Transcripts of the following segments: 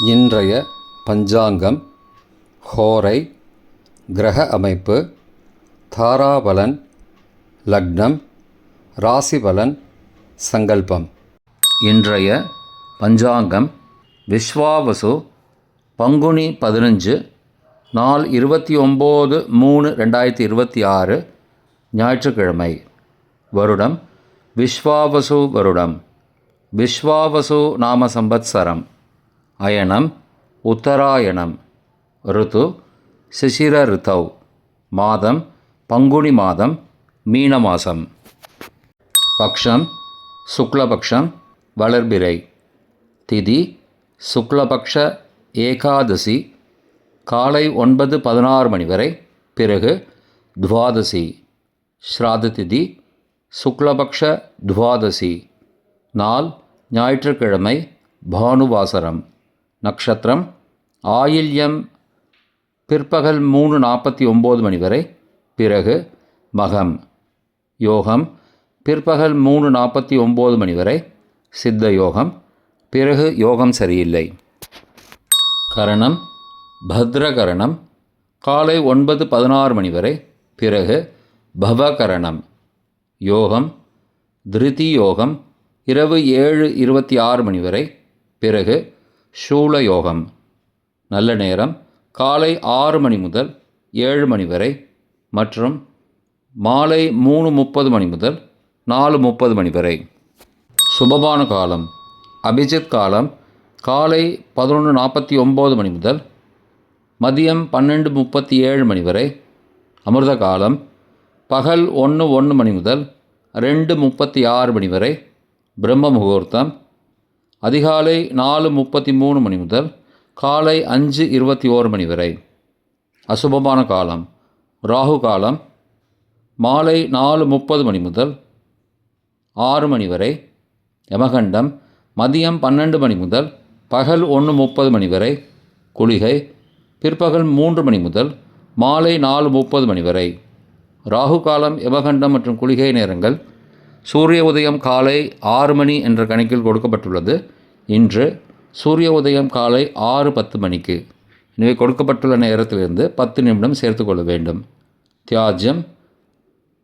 இன்றைய பஞ்சாங்கம், ஹோரை, கிரக அமைப்பு, தாராபலன், லக்னம், ராசிபலன், சங்கல்பம். இன்றைய பஞ்சாங்கம் விஸ்வாவசு பங்குனி 15 நாள் 29/3/2026 ஞாயிற்றுக்கிழமை. வருடம் விஸ்வாவசு வருடம். விஸ்வாவசு நாம சம்பத்சரம். அயனம் உத்தராயணம். ருத்து சிசிர ரித்தௌ. மாதம் பங்குனி மாதம், மீன மாதம். பக்ஷம் சுக்லபக்ஷம், வளர்பிறை. திதி சுக்லபக்ஷ ஏகாதசி காலை 9:16 மணி வரை, பிறகு துவாதசி. ஸ்ராத திதி சுக்லபக்ஷ துவாதசி. நாள் ஞாயிற்றுக்கிழமை, பானுவாசரம். நக்ஷத்திரம் ஆயில்யம் பிற்பகல் 3:49 மணி வரை, பிறகு மகம். யோகம் பிற்பகல் 3:49 மணி வரை, சித்த யோகம், பிறகு யோகம் சரியில்லை. கரணம் பத்ரகரணம் காலை 9:16 மணி வரை, பிறகு பவகரணம். யோகம் திருதி யோகம் இரவு 7:26 மணி வரை, பிறகு சூல யோகம். நல்ல நேரம் காலை 6 மணி முதல் 7 மணி வரை மற்றும் மாலை 3:30 மணி முதல் 4:30 மணி வரை. சுபமான காலம் அபிஜித் காலம் காலை 11:49 மணி முதல் மதியம் 12:37 மணி வரை. அமிர்த காலம் பகல் 1:01 மணி முதல் 2:36 மணி வரை. பிரம்ம முகூர்த்தம் அதிகாலை 4:33 மணி முதல் காலை 5:21 மணி வரை. அசுபமான காலம் ராகு காலம் மாலை 4:30 மணி முதல் 6 மணி வரை. யமகண்டம் மதியம் 12 மணி முதல் பகல் 1:30 மணி வரை. குளிகை பிற்பகல் 3 மணி முதல் மாலை 4:30 மணி வரை. ராகு காலம், யமகண்டம் மற்றும் குளிகை நேரங்கள் சூரிய உதயம் காலை 6 மணி என்ற கணக்கில் கொடுக்கப்பட்டுள்ளது. இன்று சூரிய உதயம் காலை 6:10 மணிக்கு. எனவே கொடுக்கப்பட்டுள்ள நேரத்திலிருந்து 10 நிமிடம் சேர்த்து கொள்ள வேண்டும். தியாஜ்யம்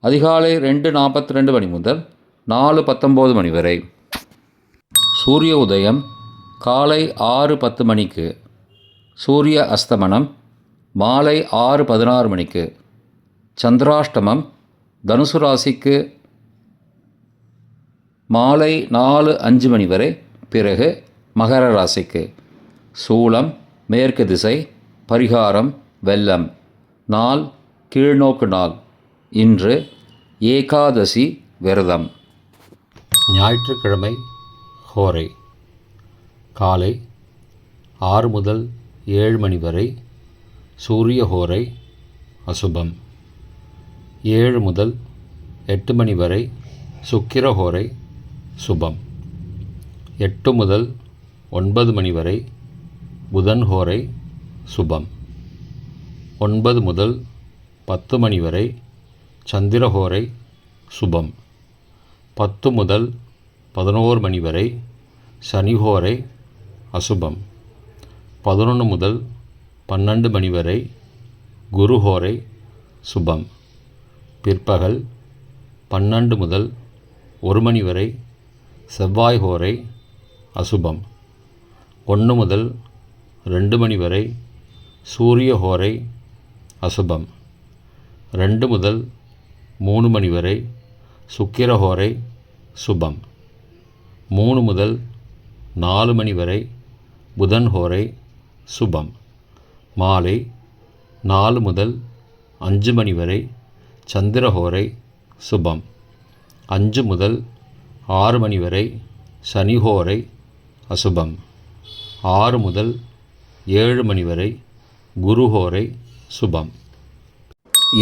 அதிகாலை 2:42 மணி முதல் 4:19 மணி வரை. சூரிய உதயம் காலை 6:10 மணிக்கு. சூரிய அஸ்தமனம் மாலை 6:16 மணிக்கு. சந்திராஷ்டமம் தனுசு ராசிக்கு மாலை 4:05 மணி வரை, பிறகு மகர ராசிக்கு. சூலம் மேற்கு திசை. பரிகாரம் வெல்லம். நாள் கீழ்நோக்கு நாள். இன்று ஏகாதசி விரதம். ஞாயிற்றுக்கிழமை ஹோரை காலை 6 முதல் 7 மணி வரை சூரிய ஹோரை அசுபம். 7 முதல் 8 மணி வரை சுக்கிர ஹோரை சுபம். 8 முதல் 9 மணி வரை புதன் ஹோரை சுபம். 9 முதல் 10 மணி வரை சந்திர ஹோரை சுபம். 10 முதல் 11 மணி வரை சனி ஹோரை அசுபம். 11 முதல் 12 மணி வரை குரு ஹோரை சுபம். பிற்பகல் 12 முதல் 1 மணி வரை செவ்வாய் ஹோரை அசுபம். 1 முதல் 2 மணி வரை சூரிய ஹோரை அசுபம். 2 முதல் 3 மணி வரை சுக்கிர ஹோரை சுபம். 3 முதல் 4 மணி வரை புதன் ஹோரை சுபம். மாலை 4 முதல் 5 மணி வரை சந்திர ஹோரை சுபம். 5 முதல் 6 மணி வரை சனி ஹோரை அசுபம். 6 முதல் 7 மணி வரை குரு ஹோரை சுபம்.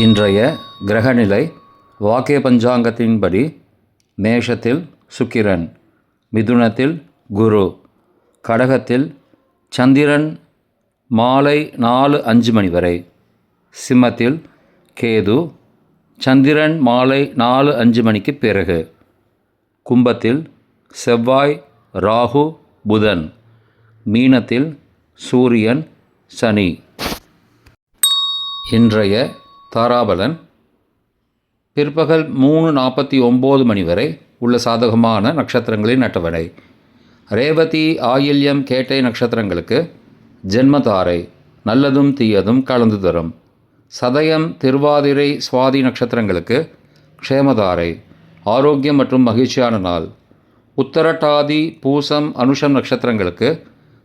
இன்றைய கிரகநிலை வாக்கிய பஞ்சாங்கத்தின்படி மேஷத்தில் சுக்கிரன், மிதுனத்தில் குரு, கடகத்தில் சந்திரன் மாலை 4:05 மணி வரை, சிம்மத்தில் கேது, சந்திரன் மாலை 4:05 மணிக்கு பிறகு, கும்பத்தில் செவ்வாய், ராகு, புதன், மீனத்தில் சூரியன், சனி. இன்றைய தாராபலன் பிற்பகல் 3:49 மணி வரை உள்ள சாதகமான நட்சத்திரங்களின் அட்டவணை. ரேவதி, ஆயில்யம், கேட்டை நட்சத்திரங்களுக்கு ஜென்மதாரை, நல்லதும் தீயதும் கலந்து தரும். சதயம், திருவாதிரை, சுவாதி நட்சத்திரங்களுக்கு க்ஷேமதாரை, ஆரோக்கியம் மற்றும் மகிழ்ச்சியான நாள். உத்தரட்டாதி, பூசம், அனுஷம் நட்சத்திரங்களுக்கு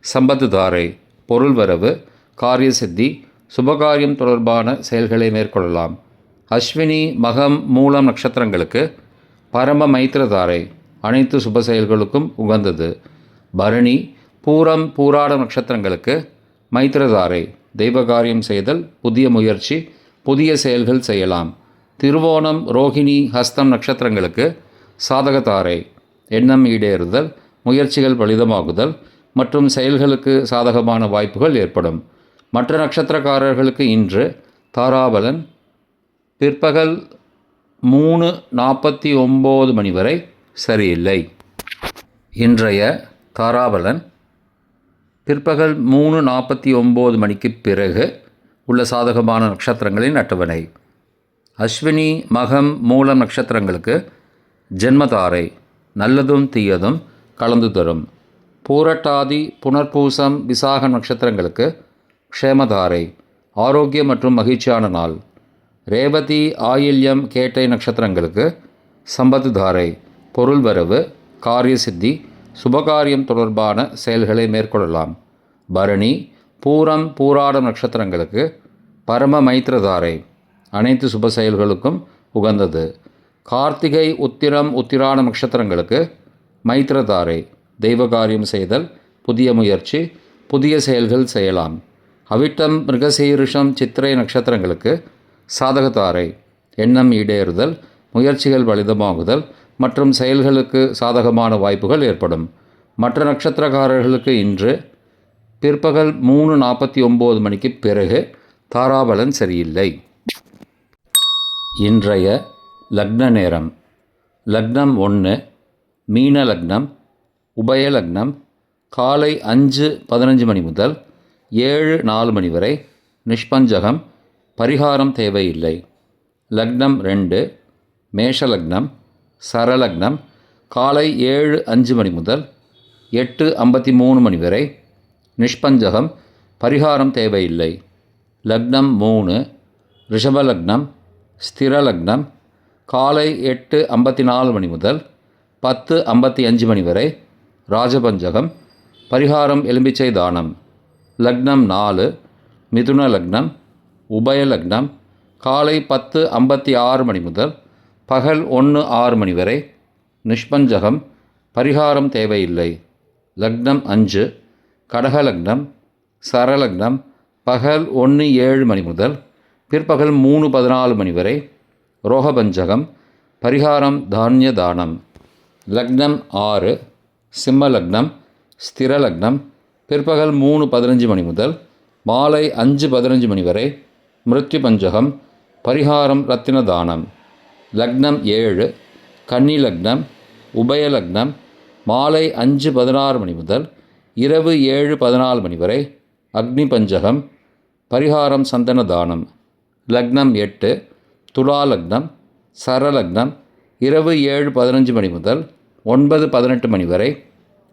சம்பத்து தாரை, பொருள் வரவு, காரிய சித்தி, சுபகாரியம் தொடர்பான செயல்களை மேற்கொள்ளலாம். அஸ்வினி, மகம், மூலம் நட்சத்திரங்களுக்கு பரம மைத்திரதாரை, அனைத்து சுப செயல்களுக்கும் உகந்தது. பரணி, பூரம், பூராடம் நட்சத்திரங்களுக்கு மைத்திரதாரை, தெய்வகாரியம் செய்தல், புதிய முயற்சி, புதிய செயல்கள் செய்யலாம். திருவோணம், ரோகிணி, ஹஸ்தம் நட்சத்திரங்களுக்கு சாதகதாரை, எண்ணம் ஈடேறுதல், முயற்சிகள் பலிதமாகுதல் மற்றும் செயல்களுக்கு சாதகமான வாய்ப்புகள் ஏற்படும். மற்ற நட்சத்திரக்காரர்களுக்கு இன்று தாராபலன் பிற்பகல் 3:49 மணி வரை சரியில்லை. இன்றைய தாராபலன் பிற்பகல் 3:49 மணிக்கு பிறகு உள்ள சாதகமான நட்சத்திரங்களின் அட்டவணை. அஸ்வினி, மகம், மூலம் நட்சத்திரங்களுக்கு ஜென்மதாரை, நல்லதும் தீயதும் கலந்து தரும். பூரட்டாதி, புனர்பூசம், விசாகம் நட்சத்திரங்களுக்கு க்ஷேமதாரை, ஆரோக்கியம் மற்றும் மகிழ்ச்சியான நாள். ரேவதி, ஆயில்யம், கேட்டை நட்சத்திரங்களுக்கு சம்பத்து தாரை, பொருள் வரவு, காரிய சித்தி, சுபகாரியம் தொடர்பான செயல்களை மேற்கொள்ளலாம். பரணி, பூரம், பூராடம் நட்சத்திரங்களுக்கு பரம மைத்திரதாரை, அனைத்து சுப செயல்களுக்கும் உகந்தது. கார்த்திகை, உத்திரம், உத்திராட நட்சத்திரங்களுக்கு மைத்திரதாரை, தெய்வகாரியம் செய்தல், புதிய முயற்சி, புதிய செயல்கள் செய்யலாம். அவிட்டம், மிருகசீரிஷம், சித்திரை நட்சத்திரங்களுக்கு சாதகதாரை, எண்ணம் ஈடேறுதல், முயற்சிகள் பலிதமாகுதல் மற்றும் செயல்களுக்கு சாதகமான வாய்ப்புகள் ஏற்படும். மற்ற நட்சத்திரக்காரர்களுக்கு இன்று பிற்பகல் 3:49 மணிக்கு பிறகு தாராபலன் சரியில்லை. இன்றைய லக்ன நேரம். லக்னம் 1 மீன லக்னம், உபய லக்னம் காலை 5:15 மணி முதல் 7:04 மணி வரை, நிஷ்பஞ்சகம், பரிகாரம் தேவையில்லை. லக்னம் 2 மேஷ லக்னம், சரலக்னம் காலை 7:05 மணி முதல் 8:53 மணி வரை, நிஷ்பஞ்சகம், பரிகாரம் தேவையில்லை. லக்னம் 3 ரிஷபலக்னம், ஸ்திரலக்னம் காலை 8:54 மணி முதல் 10:55 மணி வரை, ராஜபஞ்சகம், பரிகாரம் எலும்பிச்சை தானம். லக்னம் 4 மிதுன லக்னம், உபய லக்னம் காலை 10:56 மணி முதல் பகல் 1:06 மணி வரை, நிஷ்பஞ்சகம், பரிகாரம் தேவையில்லை. லக்னம் 5 கடக லக்னம், சரலக்னம் பகல் 1:07 மணி முதல் பிற்பகல் 3:14 மணி வரை, ரோகபஞ்சகம், பரிகாரம் தானிய தானம். லக்னம் 6 சிம்ம லக்னம், ஸ்திர லக்னம் பிற்பகல் 3:15 மணி முதல் மாலை 5:15 மணி வரை, மிருத்யு பஞ்சகம், பரிகாரம் ரத்தின தானம். லக்னம் 7 கன்னி லக்னம், உபய லக்னம் மாலை 5:16 மணி முதல் இரவு 7:14 மணி வரை, அக்னி பஞ்சகம், பரிகாரம் சந்தன தானம். லக்னம் 8 துலா லக்னம், சரலக்னம் இரவு 7:15 மணி முதல் 9:18 மணி வரை,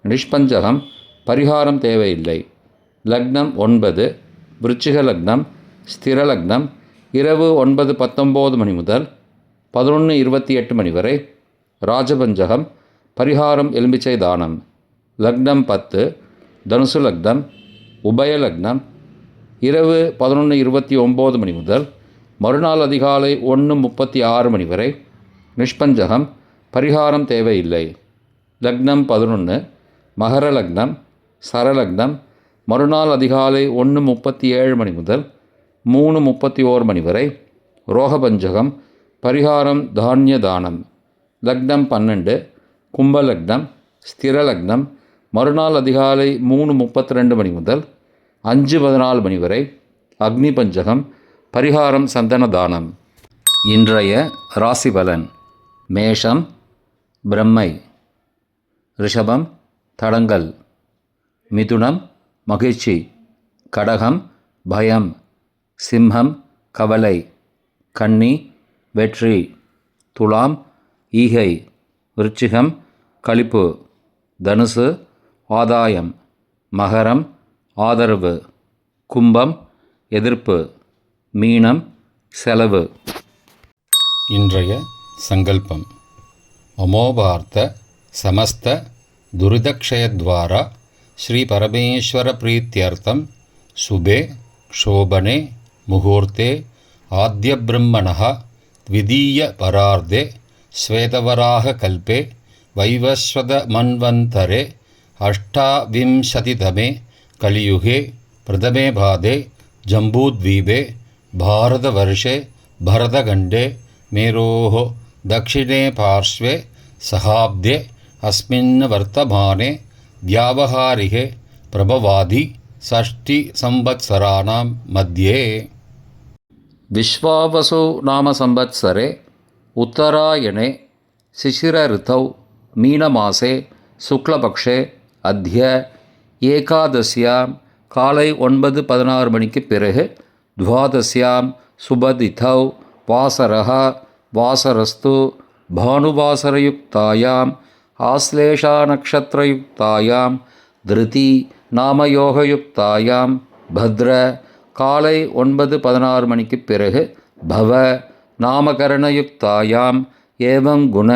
நிஷ்பஞ்சகம், பரிகாரம் தேவையில்லை. லக்னம் 9 விருச்சிக லக்னம், ஸ்திர லக்னம் இரவு 9:19 மணி முதல் 11:28 மணி வரை, ராஜபஞ்சகம், பரிகாரம் எலும்பிச்சை தானம். லக்னம் 10 தனுசு லக்னம், உபய லக்னம் இரவு 11:29 மணி முதல் மறுநாள் அதிகாலை 1:36 மணி வரை, நிஷ்பஞ்சகம், பரிகாரம் தேவையில்லை. லக்னம் 11 மகர லக்னம், சரலக்னம் மறுநாள் அதிகாலை 1:37 மணி முதல் 3:31 மணி வரை, ரோகபஞ்சகம், பரிகாரம் தானிய தானம். லக்னம் 12 கும்பலக்னம், ஸ்திரலக்னம் மறுநாள் அதிகாலை 3:32 மணி முதல் 5:14 மணி வரை, அக்னி பஞ்சகம், பரிகாரம் சந்தன தானம். இன்றைய ராசிபலன். மேஷம் பிரம்மை, ரிஷபம் தடங்கல், மிதுனம் மகிழ்ச்சி, கடகம் பயம், சிம்மம் கவலை, கன்னி வெற்றி, துலாம் ஈகை, விருச்சிகம் களிப்பு, தனுசு ஆதாயம், மகரம் ஆதரவு, கும்பம் எதிர்ப்பு, மீனம் செலவு. இன்றைய சங்கல்பம். அமோபார்த்த சமஸ்த துரிதக்ஷயத்வாரா ஸ்ரீ பரமேஸ்வர பிரீத்தியர்த்தம் சுபே க்ஷோபனே முகூர்த்தே ஆத்ய பிரம்மணः த்விதீய பரார்த்தே ஸ்வேதவராக கல்பே வைவஸ்வத மன்வந்தரே அஷ்டாவிம்சதிதமே கலியுகே பிரதமே பாதே ஜம்பூத்வீபே பாரதவர்ஷே பரதகண்டே மேரோः दक्षिणे पार्श्वे सहाब्दे अस्मिन् वर्तमाने व्यावहारिके प्रभवादि षष्टिसंवत्सराणां मध्ये विश्वावसु नाम संवत्सरे उत्तरायणे शिशिरऋतौ मीनमासे शुक्लपक्षे अद्य एकादश्यां காலை 9:16 மணிக்கு பிறகு துவாதசியாம் சுபதிதௌ வாசரஹ வாசரஸ்து பானுவாசரயுக்தாயாம் ஆஸ்லேஷாநக்ஷத்ரயுக்தாயாம் திருதி நாமயோகயுக்தாயாம் பத்ர காலை 9:16 மணிக்கு பிறகு பவ நாமகரணயுக்தாயாம் ஏவம் குண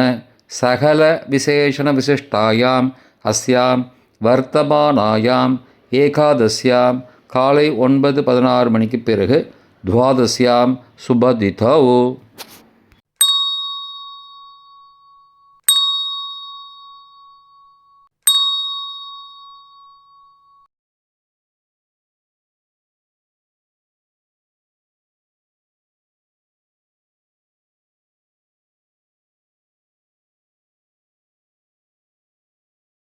சகல விசேஷண விசிஷ்டாயாம் அஸ்யாம் வர்த்தமானாயாம் ஏகாதஸ்யாம் காலை 9:16 மணிக்கு பிறகு துவாதஸ்யாம் சுபதிதௌ.